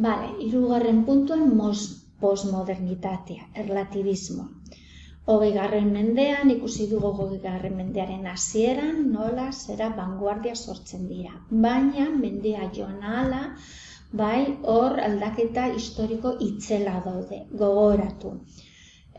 Hirugarren puntuan postmodernitatea, erlatibismo. 20. mendean, ikusi dugu 20. mendearen hasieran, nola zera vanguardia sortzen dira. Baina, mendea joan ahala, hor aldaketa historiko itzela daude, gogoratu.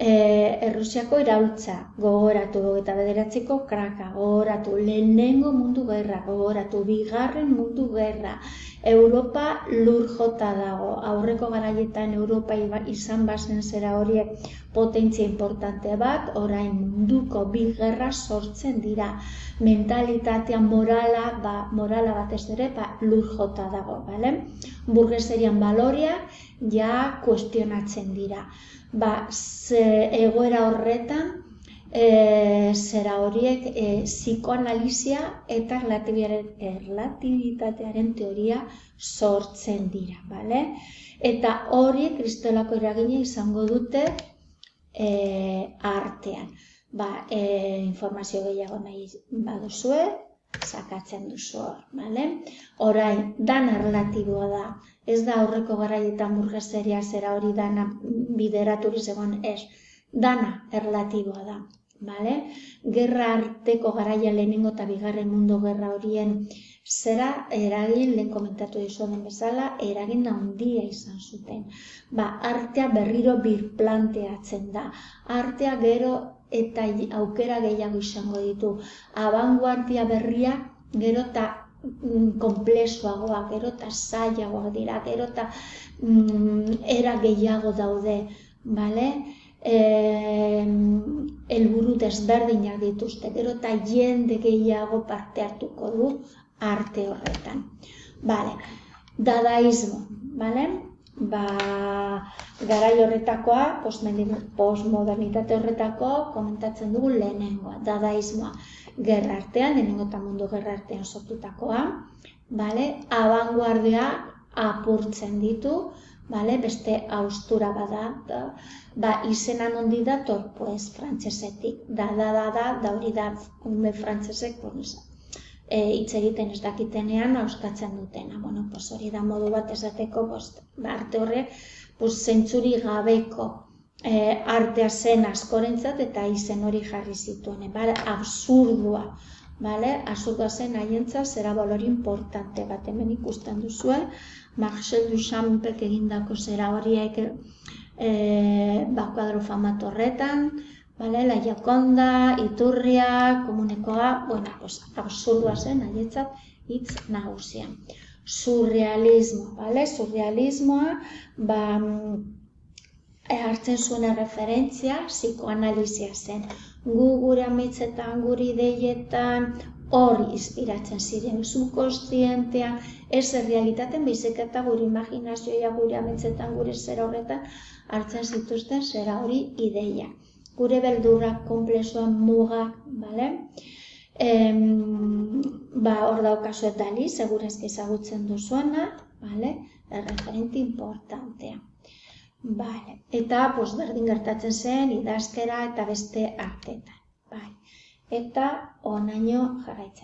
Errusiako iraultza, gogoratu, 29ko kraka, gogoratu, lehenengo mundu gerra, gogoratu, bigarren mundu gerra, Europa lur jota dago, aurreko garaietan Europa izan bazen zera horiek potentzia importante bat, orain munduko bi gerra sortzen dira, mentalitatea morala batez ere, lur jota dago, bale? Burgeserian baloriak ja kuestionatzen dira. Egoera horretan, zera horiek psikoanalizia eta erlatibitatearen teoria sortzen dira, bale? Eta horiek kristolako eragina izango dute artean. Informazio gehiago nahi baduzue, sakatzen duzu hor, bale? Orain, dana erlatiboa da. Ez da aurreko garaietan burgeseria zera hori dana bideraturiz egon, ez. Dana erlatiboa da, bale? Gerra arteko garaia lehenengo eta bigarren mundu gerra horien zera eragin, lehen komentatu dizudan bezala, eragin handia izan zuten. Artea berriro birplanteatzen da. Artea gero eta aukera gehiago izango ditu. Abanguardia berria gero eta konplexuagoak, gero eta zailagoak dira, gero eta era gehiago daude, bale? Helburu desberdinak dituzte, gero eta jende gehiago parte hartuko du arte horretan. Dadaismo, bale? Garai horretakoa, postmodernitate horretako, komentatzen dugu lehenengoa, dadaismoa. Gerra artean, lehenengo eta mundu gerra artean sortutakoa, abanguardia apurtzen ditu, beste haustura bada, izena nondi dator, frantsesetik, da hori da, ume frantsesek, hitz egiten ez dakitenean hauskatzen dutena. Hori da modu bat esateko, arte horrek, zentzuri gabeko artea zen askorentzat eta izen hori jarri zituen, absurdua, absurdua zen haientzat zera balori importante bat, hemen ikusten duzue, Marcel Duchampek egindako zera horiek kuadro famatu horretan, La Gioconda, Iturria, Komunekoa, absurdua zen haientzat hitz nagusia. Surrealismo, surrealismoa, hartzen zuen referentzia, psikoanalizia zen. Gure ametsetan, gure ideietan, hori inspiratzen ziren, subkonstientean, ez errealitaten, baizik eta gure imaginazioa, gure ametsetan, gure zera horretan, hartzen zituzten zera hori ideia. Gure beldurrak, konplexuak, mugak, bale? Hor daukazuet Dali, segurazki ezagutzen duzuena, referente importantea. Eta berdin gertatzen zen, idazkera eta beste artetan. Eta onaino jarraitzen.